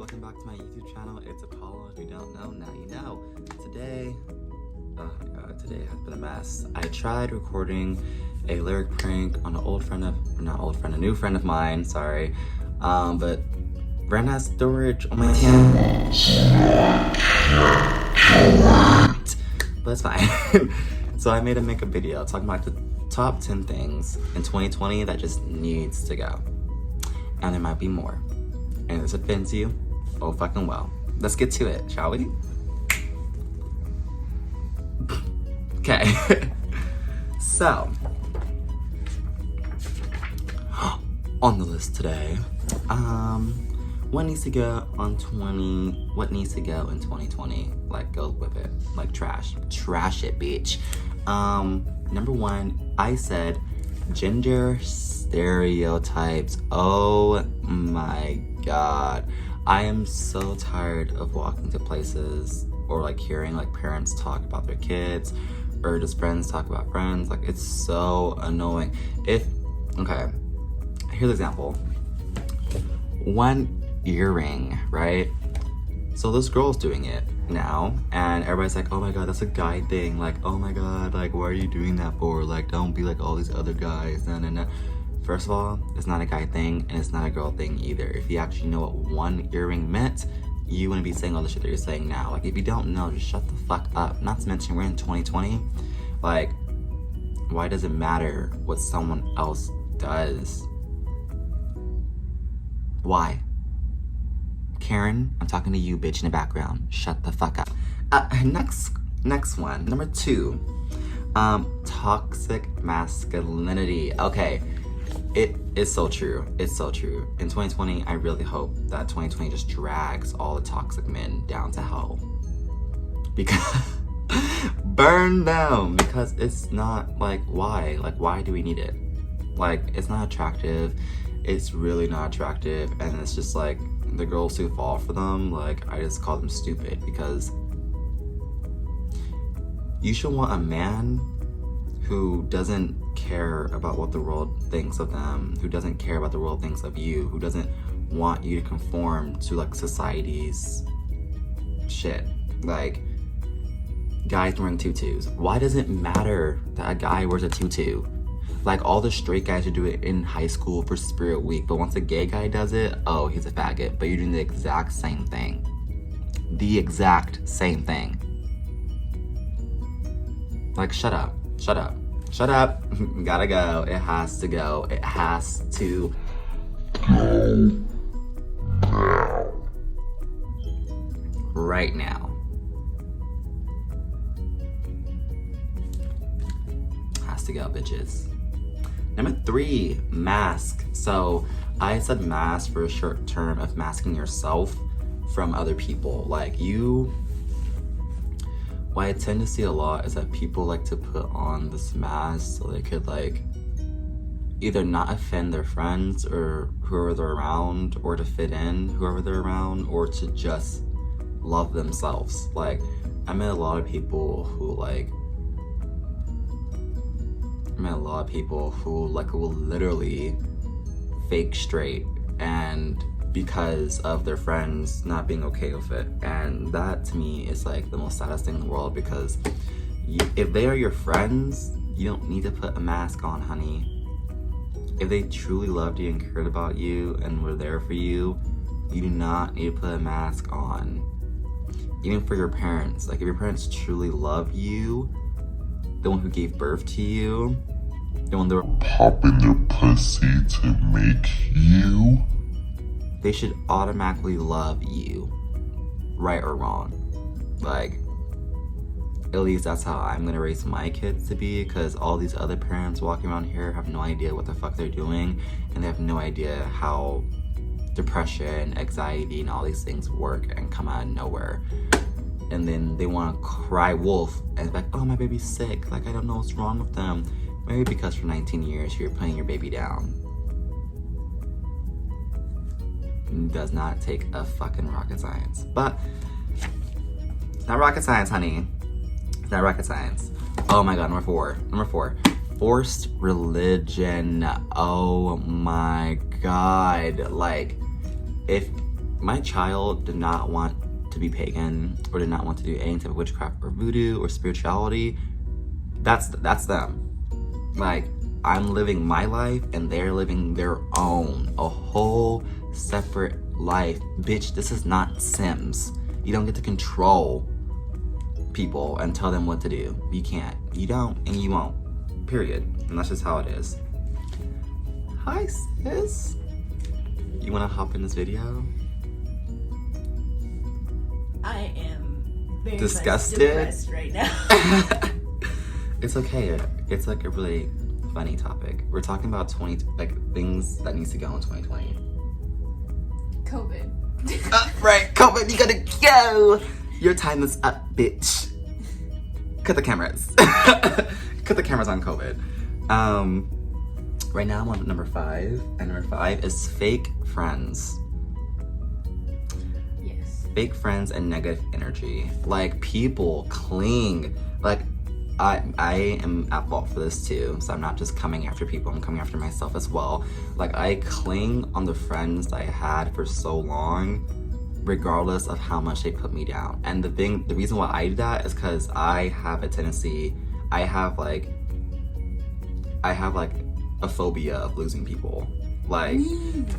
welcome back to my YouTube channel. It's Apollo. If you don't know, now you know. Today, oh my god, today has been a mess. I tried recording a lyric prank on an a new friend of mine, sorry. But ran out of storage on my channel. But it's fine. So I made him make a video talking about the top 10 things in 2020 that just needs to go. And there might be more. And if this offends you, oh fucking well. Let's get to it, shall we? Okay. So, on the list today, what needs to go in 2020? Like, go with it. Like, trash it, bitch. Number one, I said gender stereotypes. Oh my god. I am so tired of walking to places or like hearing like parents talk about their kids or just friends talk about friends. Like, it's so annoying. Okay, here's an example. One earring, right? So this girl's doing it now and everybody's like, oh my god, that's a guy thing. Like, oh my god, like, what are you doing that for? Like, don't be like all these other guys. No. First of all, it's not a guy thing and it's not a girl thing either. If you actually know what one earring meant, you wouldn't be saying all the shit that you're saying now. Like, if you don't know, just shut the fuck up. Not to mention, we're in 2020. Like, why does it matter what someone else does? Why? Karen, I'm talking to you, bitch, in the background. Shut the fuck up. Next one, number 2. Toxic masculinity. Okay, it is so true. It's so true. In 2020, I really hope that 2020 just drags all the toxic men down to hell. Because burn them. Because it's not like, why? Like, why do we need it? Like, it's not attractive. It's really not attractive. And it's just like, the girls who fall for them, like, I just call them stupid. Because you should want a man who doesn't care about what the world thinks of them, who doesn't care about the world thinks of you, who doesn't want you to conform to like society's shit. Like, guys wearing tutus. Why does it matter that a guy wears a tutu? Like, all the straight guys would do it in high school for Spirit Week, but once a gay guy does it, oh, he's a faggot. But you're doing the exact same thing. The exact same thing. Like, shut up. Shut up. Shut up. Gotta go. It has to go. It has to go now. Right now. Has to go, bitches. Number 3, mask. So I said mask for a short term of masking yourself from other people. Like, what I tend to see a lot is that people like to put on this mask so they could like either not offend their friends or whoever they're around, or to fit in whoever they're around, or to just love themselves. Like, I met a lot of people who will literally fake straight, and because of their friends not being okay with it. And that to me is like the most saddest thing in the world, because if they are your friends, you don't need to put a mask on, honey. If they truly loved you and cared about you and were there for you, you do not need to put a mask on. Even for your parents. Like, if your parents truly love you, the one who gave birth to you, the one that were popping their pussy to make you, they should automatically love you, right or wrong. Like, at least that's how I'm gonna raise my kids to be, because all these other parents walking around here have no idea what the fuck they're doing, and they have no idea how depression, anxiety, and all these things work and come out of nowhere. And then they wanna cry wolf and be like, oh, my baby's sick, like, I don't know what's wrong with them. Maybe because for 19 years you're putting your baby down. Does not take a fucking rocket science. But it's not rocket science, honey. It's not rocket science. Oh my god, number 4. Forced religion. Oh my god. Like, if my child did not want to be pagan or did not want to do any type of witchcraft or voodoo or spirituality, that's them. Like, I'm living my life and they're living their own, a whole separate life. Bitch, this is not Sims. You don't get to control people and tell them what to do. You can't. You don't and you won't. Period. And that's just how it is. Hi, sis. You want to hop in this video? I am very disgusted depressed right now. It's okay. It's like a really funny topic. We're talking about things that needs to go in 2020. COVID. Right, COVID, you gotta go. Your time is up, bitch. Cut the cameras. Cut the cameras on COVID. Right now I'm on number 5, and number 5 is fake friends. Yes. Fake friends and negative energy. Like, people cling. Like, I am at fault for this too, so I'm not just coming after people, I'm coming after myself as well. Like, I cling on the friends that I had for so long, regardless of how much they put me down. And the reason why I do that is because I have a tendency, I have like a phobia of losing people. Like,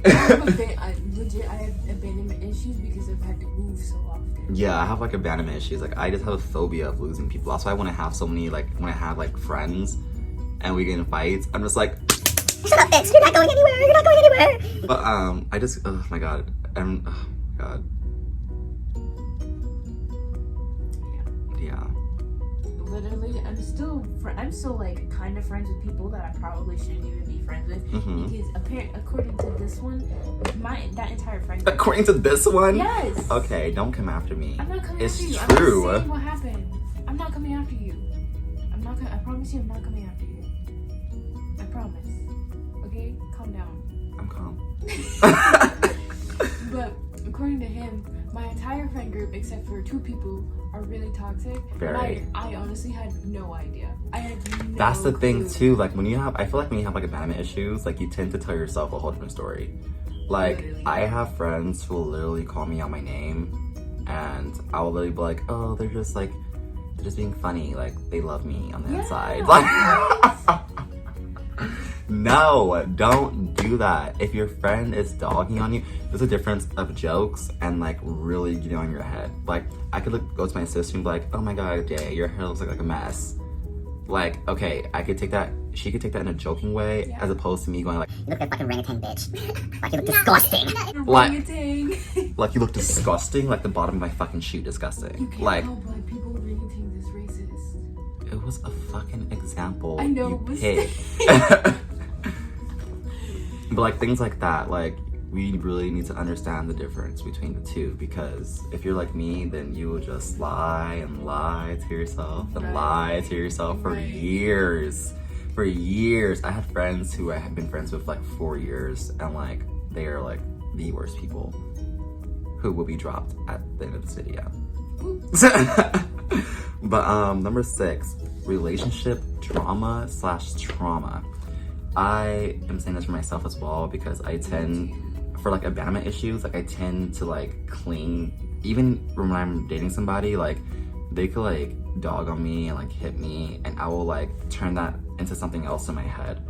I have abandonment issues because I've had to move so often. Yeah, I have like abandonment issues. Like, I just have a phobia of losing people. That's why when I have so many, like, when I have like friends and we get in fights, I'm just like, shut up, bitch, you're not going anywhere, you're not going anywhere. But I just, oh my god, oh my god. Yeah. Literally, I'm still like kind of friends with people that I probably shouldn't even be friends with, because according to this one, that entire friend group. According to this one? Yes. Okay, don't come after me. I'm not coming it's after you. True. I'm just saying what happened. I'm not coming after you. I promise you, I'm not coming after you. I promise. Okay, calm down. I'm calm. But according to him, my entire friend group, except for 2 people, are really toxic. Very. I honestly had no idea. I had no That's the thing clue. too. Like, I feel like when you have like abandonment issues, like, you tend to tell yourself a whole different story. Like, Literally. I have friends who will literally call me out my name, and I will literally be like, oh, they're just being funny. Like, they love me on the inside. Like, no, don't do that. If your friend is dogging on you, there's a difference of jokes and like really getting on your head. Like, I could go to my sister and be like, oh my god, Jay, your hair looks like a mess. Like, okay, I could take that, she could take that in a joking way, as opposed to me going like, you look like a fucking orangutan, bitch. Like, you look disgusting. Like, you look disgusting, like the bottom of my fucking shoe disgusting. You can't like, help black people orangutans is racist. It was a fucking example. I know, you but pig. But like, things like that, like, we really need to understand the difference between the two, because if you're like me, then you will just lie and lie to yourself and lie to yourself for years. For years. I had friends who I had been friends with like 4 years, and like, they are like the worst people who will be dropped at the end of this video. But number 6, relationship drama/trauma. I am saying this for myself as well, because I tend, for like abandonment issues, like, I tend to like cling. Even when I'm dating somebody, like, they could like dog on me and like hit me, and I will like turn that into something else in my head.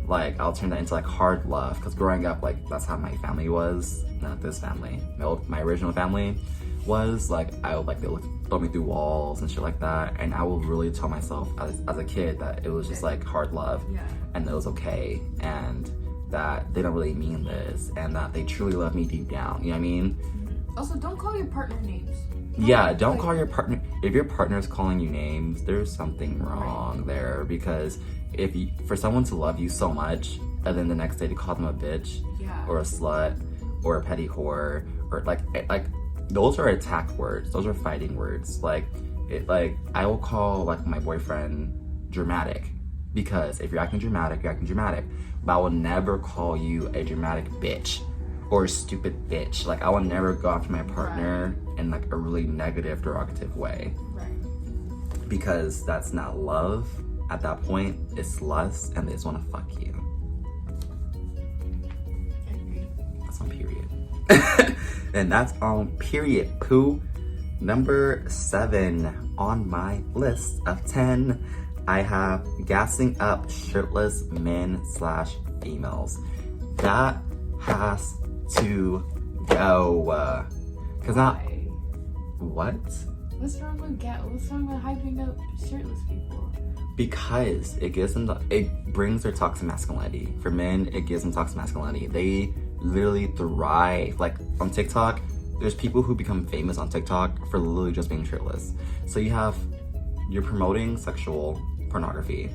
Like, I'll turn that into like hard love, because growing up, like, that's how my family was. Not this family, my original family was like, I would like, they would throw me through walls and shit like that, and I will really tell myself as a kid that it was just like hard love, and that it was okay, and that they don't really mean this, and that they truly love me deep down. You know what I mean? Also, don't call your partner names. Yeah, don't call your partner. If your partner's calling you names, there's something wrong there, because for someone to love you so much, and then the next day to call them a bitch, or a slut, or a petty whore, or like those are attack words. Those are fighting words. Like, I will call like my boyfriend dramatic, because if you're acting dramatic, you're acting dramatic. But I will never call you a dramatic bitch or a stupid bitch. Like, I will never go after my partner in like a really negative, derogative way. Because that's not love. At that point, it's lust, and they just want to fuck you. I agree. That's that's on period. And that's on period poo. Number 7 on my list of 10, I have gassing up shirtless men/females. That has to go. Cause not what? What's wrong with hyping up shirtless people? Because it gives them it brings their toxic masculinity. For men, it gives them toxic masculinity. They literally thrive. Like on TikTok, there's people who become famous on TikTok for literally just being shirtless. So you're promoting sexual pornography,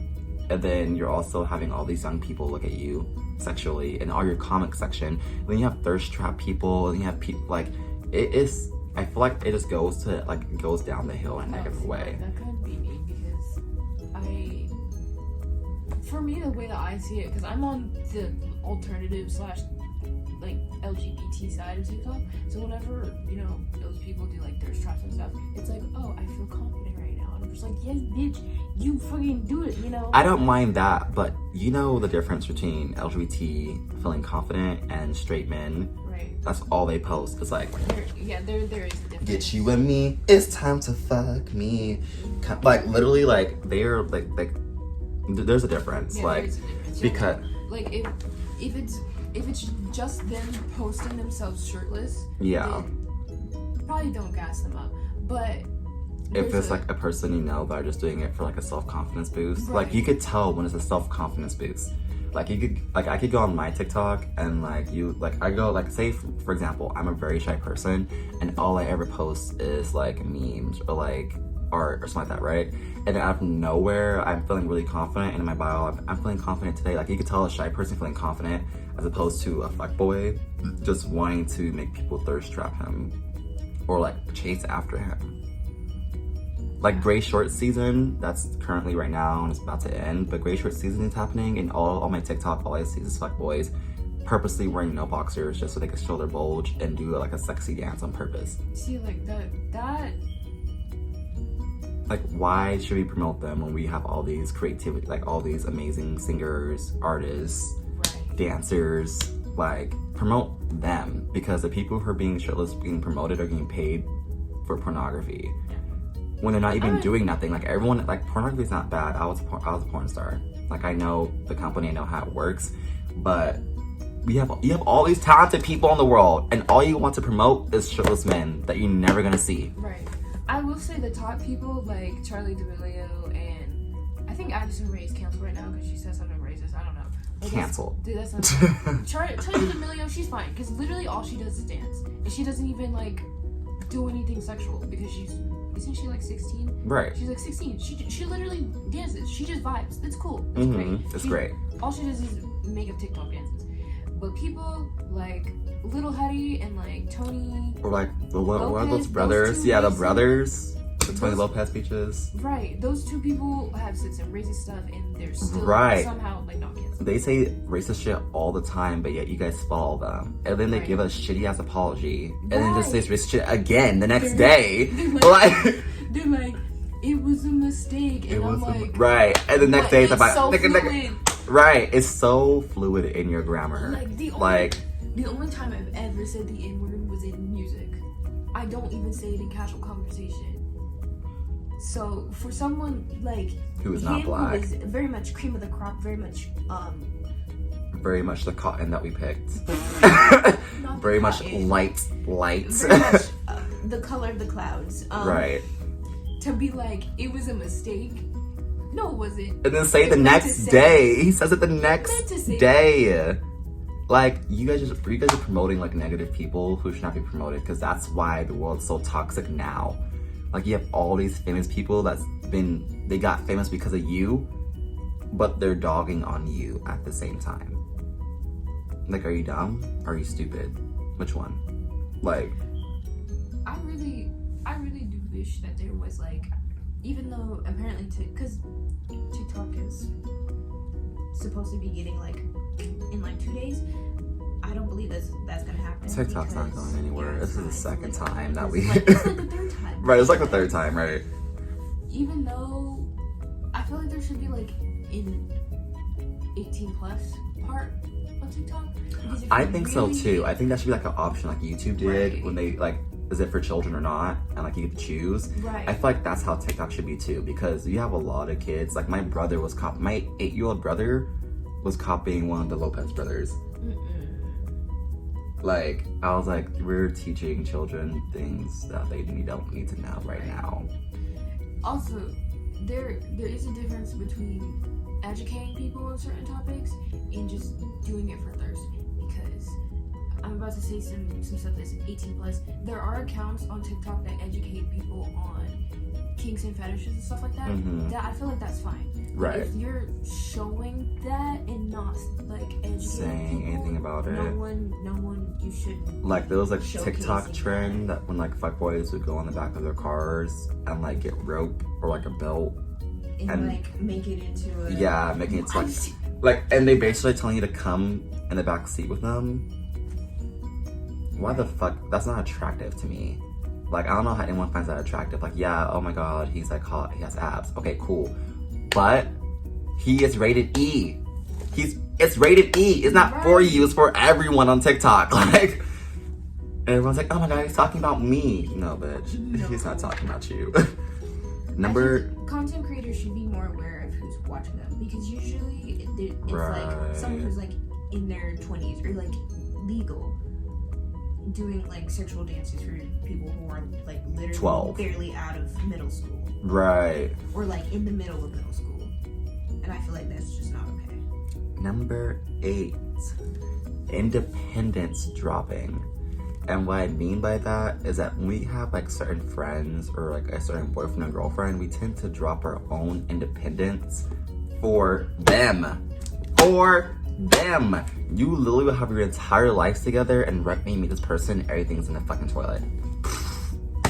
and then you're also having all these young people look at you sexually in all your comment section. And then you have thirst trap people, and you have people like it is. I feel like it just goes down the hill in a negative way. That could be me because for me, the way that I see it, because I'm on the alternative / like LGBT side of TikTok, so whenever those people do like thirst traps and stuff, it's like, oh, I feel confident right now, and I'm just like, yes, bitch, you fucking do it, I don't mind that, but you know the difference between LGBT feeling confident and straight men. Right. That's all they post. It's like, there is a difference. Get you and me, it's time to fuck me. Like literally, like they're like there's a difference. Yeah, like there's a difference. Because like if it's just them posting themselves shirtless, yeah, probably don't gas them up. But if it's like a person that are just doing it for like a self-confidence boost, right. like you could tell when it's a self-confidence boost. Like I could go on my TikTok and I go like, say for example, I'm a very shy person and all I ever post is like memes or like art or something like that, right? And then out of nowhere, I'm feeling really confident, and in my bio, I'm feeling confident today. Like you could tell a shy person feeling confident as opposed to a fuckboy just wanting to make people thirst trap him or like chase after him. Like gray short season, that's currently right now and it's about to end, but gray short season is happening, and all my TikTok, all I see is fuckboys purposely wearing no boxers just so they can show their bulge and do like a sexy dance on purpose. See, like that. Like, why should we promote them when we have all these creativity, like all these amazing singers, artists, right. dancers? Like, promote them, because the people who are being shirtless being promoted are getting paid for pornography. When they're not even doing nothing. Like everyone, like pornography is not bad. I was a porn star. Like I know the company, I know how it works, but you have all these talented people in the world, and all you want to promote is shirtless men that you're never gonna see. Right. I will say the top people like Charlie D'Amelio and I think Addison Rae is canceled right now because she said something racist. I don't know. Canceled. Dude, that's not. Charlie D'Amelio, she's fine because literally all she does is dance, and she doesn't even like do anything sexual because isn't she like 16? Right. She's like 16. She literally dances. She just vibes. It's cool. It's great. It's great. All she does is make up TikTok dances. But people like Little Huddy and like Tony, or like one of those Lopez, brothers. those two Yeah, the racist- brothers. The Tony Lopez speeches. Right. Those two people have said some racist stuff and they're still Right. somehow like not canceled. They say racist shit all the time, but yet you guys follow them. And then they Right. give a shitty ass apology. And then Right. just says racist shit again the next They're- day. they're Like, They're like, it was a mistake. And I'm like, right. And the next day it's about so fluid. right. It's so fluid in your grammar. Like the only time I've ever said the N-word was in music. I don't even say it in casual conversation. So for someone like who is him, not black, who is very much cream of the crop, very much the cotton that we picked, not very the much cotton, light, very much the color of the clouds. Right. To be like, it was a mistake. No, it wasn't. And then say the next day. He says it the next day. Like you guys are promoting like negative people who should not be promoted, because that's why the world's so toxic now. Like you have all these famous people they got famous because of you, but they're dogging on you at the same time. Like, are you dumb? Or are you stupid? Which one? Like, I really do wish that there was like, even though apparently because TikTok is supposed to be getting like in like 2 days. I don't believe that's gonna happen. TikTok's not going anywhere. This is the second time that we. It's like the third time. Right, it's like the third time, right? Even though I feel like there should be like an 18+ part of TikTok. Because if I you think so really- too. I think that should be like an option like YouTube did Right. when they like, is it for children or not? And like you get to choose. Right. I feel like that's how TikTok should be too, because you have a lot of kids. Like my brother was my 8-year-old brother was copying one of the Lopez brothers. Like, I was like, we're teaching children things that they don't need to know right now. Also, there is a difference between educating people on certain topics and just doing it for thirst. Because I'm about to say some stuff that's 18 plus. There are accounts on TikTok that educate people on kinks and fetishes and stuff like that. That I feel like that's fine. Right. If you're showing that and not like educating Saying people, anything about it. no one, you should. Like there was like Showcasing TikTok trend that when like fuckboys would go on the back of their cars and like get rope or like a belt. And like make it into a... Yeah, making it like, and they basically telling you to come in the back seat with them. Why the fuck? That's not attractive to me. Like, I don't know how anyone finds that attractive. Like, yeah, oh my god, he's like hot, he has abs. Okay, cool. But he is rated E. It's rated E. It's not for you, it's for everyone on TikTok. Like, everyone's like, oh my god, he's talking about me. No, bitch. No. He's not talking about you. Content creators should be more aware of who's watching them, because usually it's like someone who's like in their 20s or like legal doing like sexual dances for people who are like literally 12. barely out of middle school. Right. Or like in the middle of middle school. And I feel like that's just not okay. Number 8, independence dropping. And what I mean by that is that when we have like certain friends or like a certain boyfriend and girlfriend, we tend to drop our own independence for them. For them. You literally will have your entire lives together, and right when you meet this person, everything's in the fucking toilet.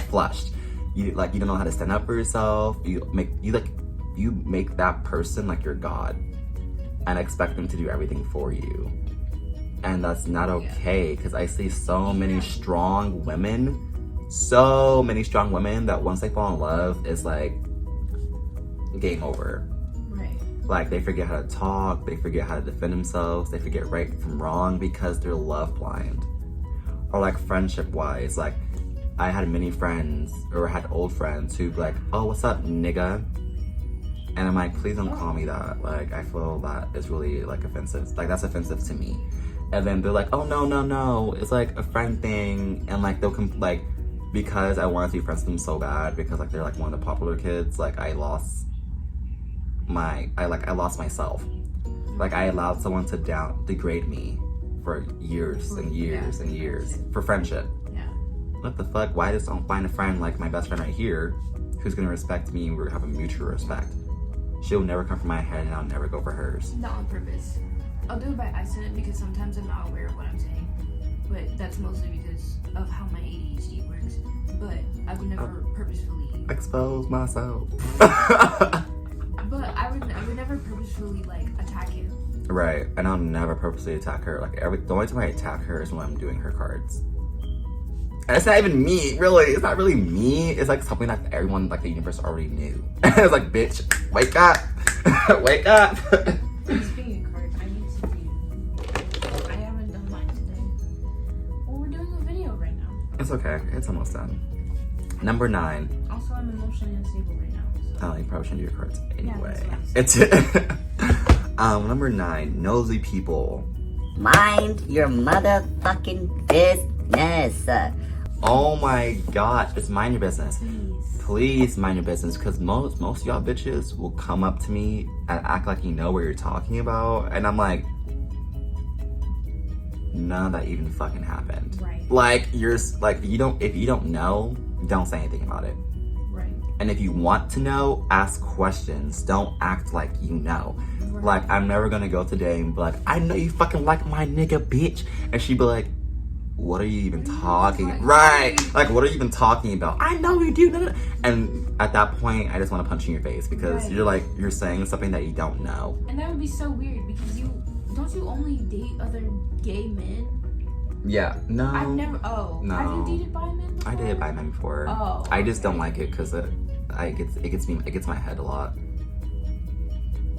Flushed. You don't know how to stand up for yourself. You make that person like your god and expect them to do everything for you. And that's not okay, because I see so many strong women that once they fall in love, it's like game over. Right. Like, they forget how to talk, they forget how to defend themselves, they forget right from wrong because they're love blind. Or like friendship wise, like I had many friends, or had old friends who'd be like, oh, what's up, nigga? And I'm like, please don't call me that. Like, I feel that is really like offensive. Like, that's offensive to me. And then they're like, oh, no, it's like a friend thing. And like, they'll come, like, because I wanted to be friends with them so bad, because like, they're like one of the popular kids, like I lost myself. Like, I allowed someone to degrade me for years and years and years for friendship. Yeah. What the fuck? Why just don't find a friend like my best friend right here who's gonna respect me and we're gonna have a mutual respect? She'll never come for my head and I'll never go for hers. Not on purpose. I'll do it by accident because sometimes I'm not aware of what I'm saying. But that's mostly because of how my ADHD works. But I would never purposefully Expose myself. but I would never purposefully like attack you. Right, and I'll never purposely attack her. Like, the only time I attack her is when I'm doing her cards. And it's not even me, really. It's not really me. It's like something that everyone, like the universe already knew. It's like, bitch, wake up. Wake up. Speaking of cards, I need to do. I haven't done mine today. Well, we're doing a video right now. It's okay. It's almost done. Number 9. Also, I'm emotionally unstable right now. So. Oh, you probably shouldn't do your cards anyway. Yeah, It's number 9. Nosy people. Mind your motherfucking business. Oh my god, just mind your business. Please. Please mind your business, because most of y'all bitches will come up to me and act like you know what you're talking about, and I'm like, none of that even fucking happened. Right. Like, if you don't know, don't say anything about it. Right. And if you want to know, ask questions. Don't act like you know. Right. Like, I'm never gonna go today and be like, I know you fucking like my nigga, bitch. And she'd be like, what are you even talking? Right. Like, what are you even talking about? I know you do. And at that point, I just want to punch you in your face, because you're saying something that you don't know. And that would be so weird because don't you only date other gay men? Yeah. No. I've never. Oh. No. Have you dated bi men before? I dated bi men before. Oh. I just don't like it because it gets my head a lot.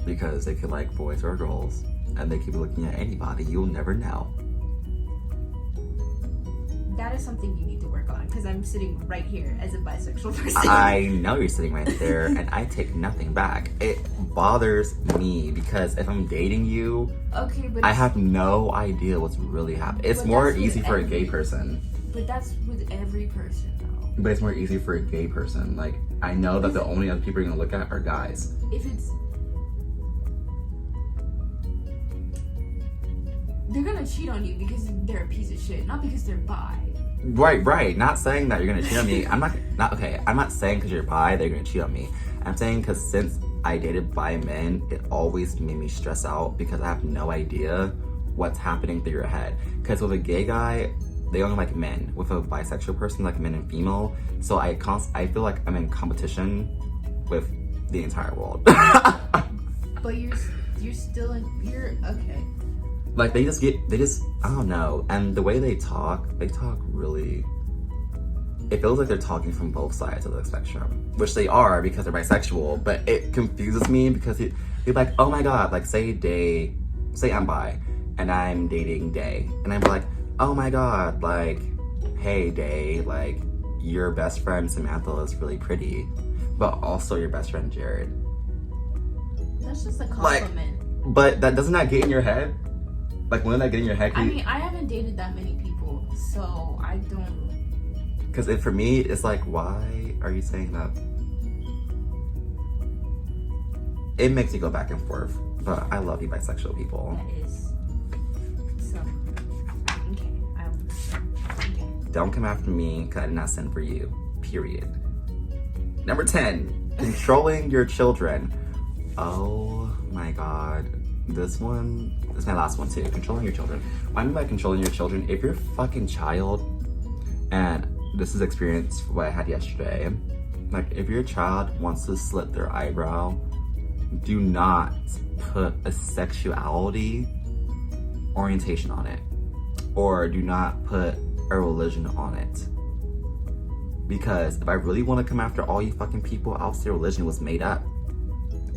Because they could like boys or girls. and they keep looking at anybody, you'll never know. That is something you need to work on, because I'm sitting right here as a bisexual person. I know you're sitting right there, and I take nothing back. It bothers me because if I'm dating you, Okay, but I have no idea what's really happening. It's But more that's with easy for a gay every- person. But that's with every person, though. But it's more easy for a gay person. Like, I know that the only other people you're gonna look at are guys. If it's... They're gonna cheat on you because they're a piece of shit, not because they're bi. Right. Not saying that you're gonna cheat on me. I'm not saying because you're bi that you're gonna cheat on me. I'm saying because since I dated bi men, it always made me stress out because I have no idea what's happening through your head. Because with a gay guy, they only like men. With a bisexual person, like men and female. So I feel like I'm in competition with the entire world. But you're still in... You're... Okay. Like they just I don't know. And the way they talk really, it feels like they're talking from both sides of the spectrum, which they are because they're bisexual, but it confuses me because they're like, oh my God, like say I'm bi and I'm dating Day, and I'm like, oh my God, like, hey Day, like your best friend Samantha is really pretty, but also your best friend Jared. That's just a compliment. But doesn't that get in your head? Like, when that get in your head? I mean, I haven't dated that many people, so I don't... Because for me, it's like, why are you saying that? It makes me go back and forth. But I love you bisexual people. That is some... Okay. Don't come after me because I did not send for you. Period. Number 10. Controlling your children. Oh my God. This one is my last one too. Controlling your children. What I mean by controlling your children, if you're a fucking child, and this is experience what I had yesterday, like if your child wants to slit their eyebrow, do not put a sexuality orientation on it, or do not put a religion on it. Because if I really want to come after all you fucking people, I'll say religion was made up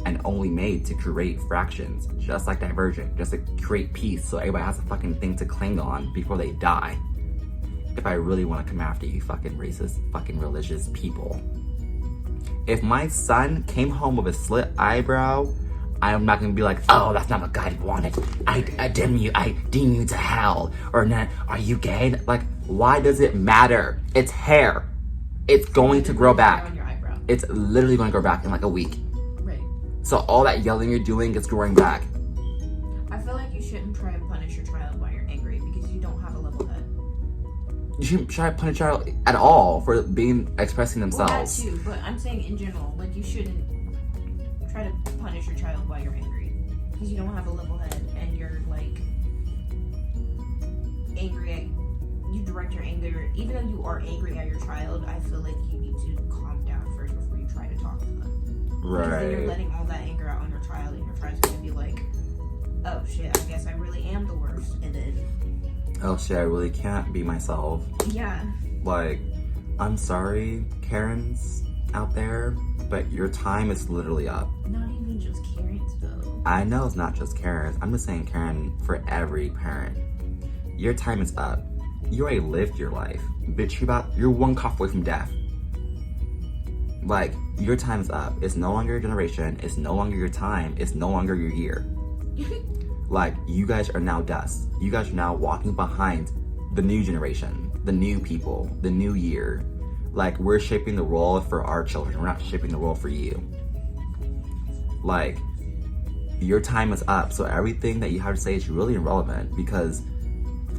and only made to create fractions, just like Divergent, just to create peace so everybody has a fucking thing to cling on before they die. If I really want to come after you fucking racist, fucking religious people. If my son came home with a slit eyebrow, I'm not gonna be like, oh, that's not what God wanted. I deem you to hell. Or not, are you gay? Like, why does it matter? It's hair. It's going to grow back. On your eyebrow. It's literally going to grow back in like a week. Right. So all that yelling you're doing is growing back. I feel like you shouldn't try and punish your child while you're angry because you don't have a level head. You shouldn't try to punish your child at all for expressing Well, that themselves. too, but I'm saying in general, like you shouldn't try to punish your child while you're angry because you don't have a level head and you're like angry at, you direct your anger, even though you are angry at your child, I feel like you need to calm down first before you try to talk to them. Because then you're Right. letting all that anger out on your child, and your child's gonna be like, oh shit, I guess I really am the worst. And then, Oh shit, I really can't be myself. yeah. Like, I'm sorry, Karens out there, but your time is literally up. Not even just Karens though. I know it's not just Karens. I'm just saying Karen for every parent. Your time is up. You already lived your life. Bitch, you're one cough away from death. Like, your time is up. It's no longer your generation. It's no longer your time. It's no longer your year. Like, you guys are now dust. You guys are now walking behind the new generation, the new people, the new year. Like, we're shaping the world for our children. We're not shaping the world for you. Like, your time is up. So everything that you have to say is really irrelevant because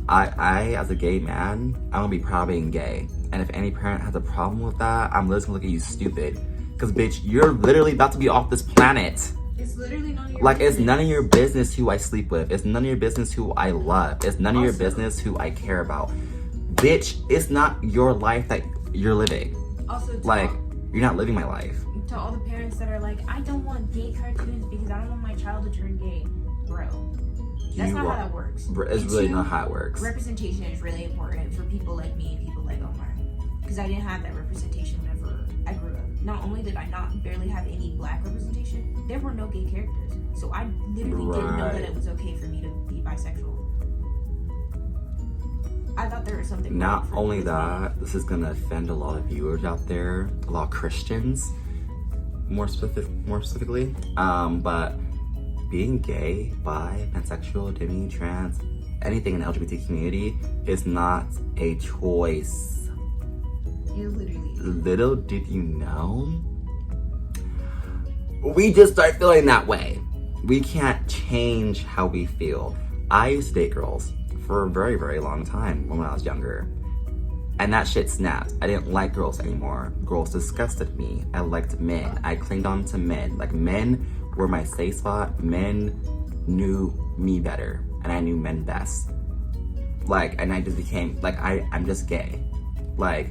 I, as a gay man, I'm gonna be proud of being gay. And if any parent has a problem with that, I'm literally gonna look at you stupid. Cause bitch, you're literally about to be off this planet. It's literally none of your Like, business. it's none of your business who I sleep with. It's none of your business who I love. It's none of your Also- business who I care about. Bitch, it's not your life that you're living. Also, to Like, all, you're not living my life. to all the parents that are like, I don't want gay cartoons because I don't want my child to turn gay. Bro, that's You not are- how that works. It's And really two, not how it works. Representation is really important for people like me and people like Omar. Because I didn't have that representation whenever I grew up. not only did I not barely have any black representation, there were no gay characters. So I literally didn't know that it was okay for me to be bisexual. I thought there was something. Not wrong for only me. that, this is gonna offend a lot of viewers out there, a lot of Christians, more specifically. But being gay, bi, pansexual, demi, trans, anything in the LGBT community is not a choice. It literally is. Little did you know, we just start feeling that way. We can't change how we feel. I used to date girls for a very, very long time when I was younger. And that shit snapped. I didn't like girls anymore. Girls disgusted me. I liked men. I clinged on to men. Like, men were my safe spot. Men knew me better. And I knew men best. Like, and I just became, like, I'm just gay. Like,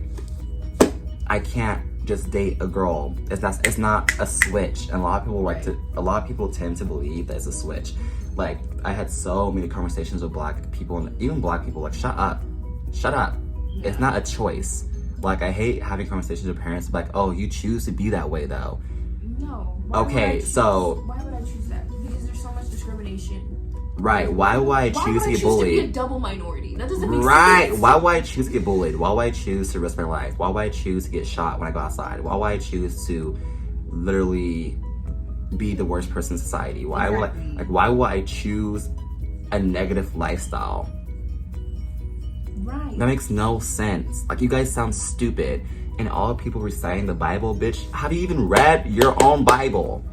I can't just date a girl. It's not a switch. And a lot of people tend to believe that it's a switch. Like, I had so many conversations with black people, and even black people, like, shut up. Yeah. It's not a choice. Like, I hate having conversations with parents like, oh, you choose to be that way though. No. Why would I choose that? Because there's so much discrimination. Right. Why would I choose to get bullied? To be a double minority? That doesn't make sense. Right. Why would I choose to get bullied? Why would I choose to risk my life? Why would I choose to get shot when I go outside? Why would I choose to literally be the worst person in society? Why would I choose a negative lifestyle? Right. That makes no sense. Like, you guys sound stupid. And all people reciting the Bible, bitch, have you even read your own Bible?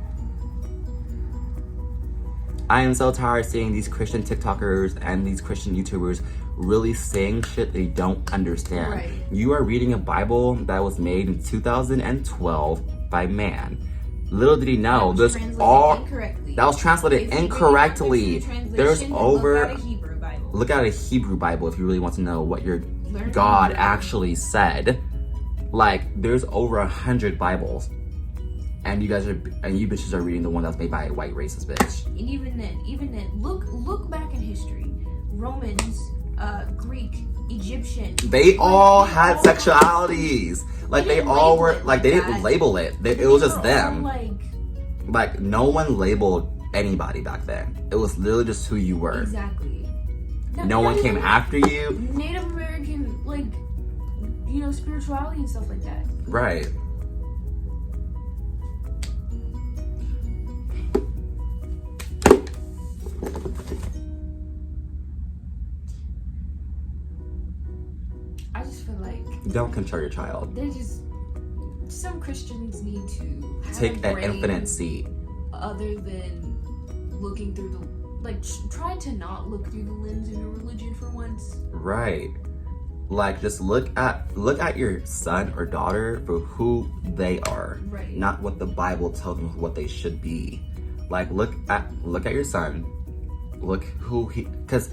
I am so tired of seeing these Christian TikTokers and these Christian YouTubers really saying shit they don't understand. Right. You are reading a Bible that was made in 2012 by man. Little did he know, that was translated incorrectly. There's over. Look at a Hebrew Bible if you really want to know what your God actually said. Like, there's over 100 Bibles, and you bitches are reading the one that's made by a white racist bitch. And even then, look back in history. Romans, Greek, Egyptian. They all had sexualities. Like, they all were like, they didn't label it. It was just them. Like, no one labeled anybody back then. It was literally just who you were. Exactly. No one came after you. Native American, like, you know, spirituality and stuff like that. Right. I just feel like Don't control your child. Some Christians need to have Take a an brain infinite seat. other than looking through the, like, try to not look through the lens of your religion for once. Right. Like, just look at your son or daughter for who they are. Right. Not what the Bible tells them what they should be. Like, look at your son. Look who because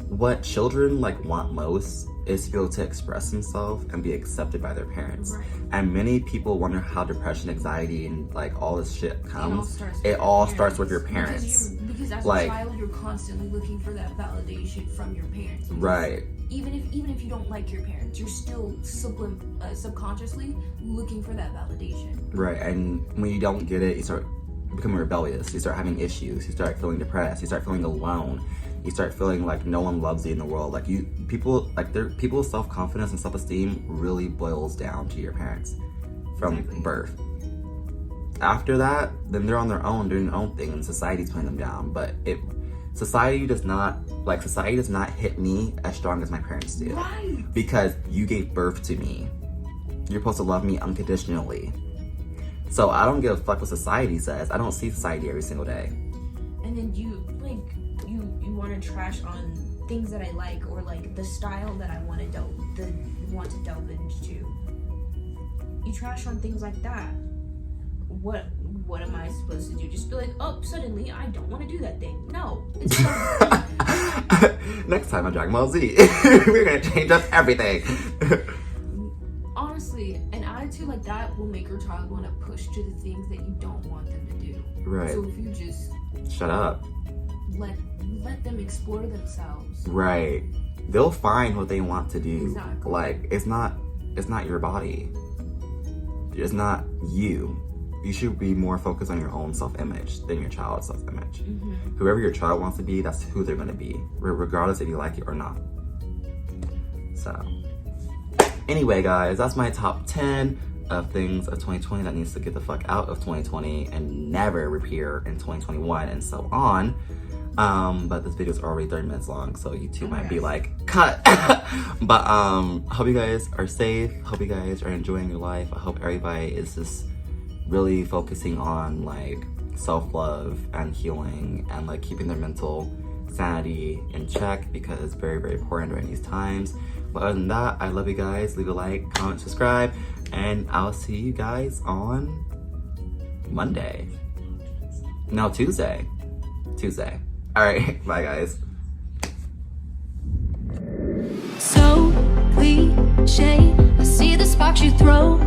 what children like want most is to be able to express themselves and be accepted by their parents. Right. And many people wonder how depression, anxiety, and like all this shit comes. It all starts with your parents. Because as like, a child, you're constantly looking for that validation from your parents. Right. Even if you don't like your parents, you're still subconsciously looking for that validation. Right. And when you don't get it, you start becoming rebellious. You start having issues. You start feeling depressed. You start feeling alone. You start feeling like no one loves you in the world. Like, people's self-confidence and self-esteem really boils down to your parents from birth. After that, then they're on their own doing their own thing, and society's putting them down. But society does not hit me as strong as my parents do. Right. Because you gave birth to me. You're supposed to love me unconditionally. So I don't give a fuck what society says. I don't see society every single day. And then you want to trash on things that I like, or like the style that I want to delve into. You trash on things like that. What am I supposed to do? Just be like, oh, suddenly I don't want to do that thing. No, it's next time on Dragon Ball Z, we're gonna change up everything. Honestly, an attitude like that will make your child want to push to the things that you don't want them to do. Right. So if you just shut up, let them explore themselves. Right. They'll find what they want to do. Exactly. Like, it's not your body. it's not you. You should be more focused on your own self-image than your child's self-image. Whoever your child wants to be, that's who they're going to be, regardless if you like it or not. So anyway, guys, that's my top 10 of things of 2020 that needs to get the fuck out of 2020 and never reappear in 2021 and so on. But this video is already 30 minutes long, so you two might be like, cut. But hope you guys are safe. Hope you guys are enjoying your life. I hope everybody is just really focusing on like self-love and healing and like keeping their mental sanity in check, because it's very, very important during these times. But other than that, I love you guys. Leave a like, comment, subscribe, and I'll see you guys on Monday. No, Tuesday. All right, bye guys. So cliche, I see the sparks you throw.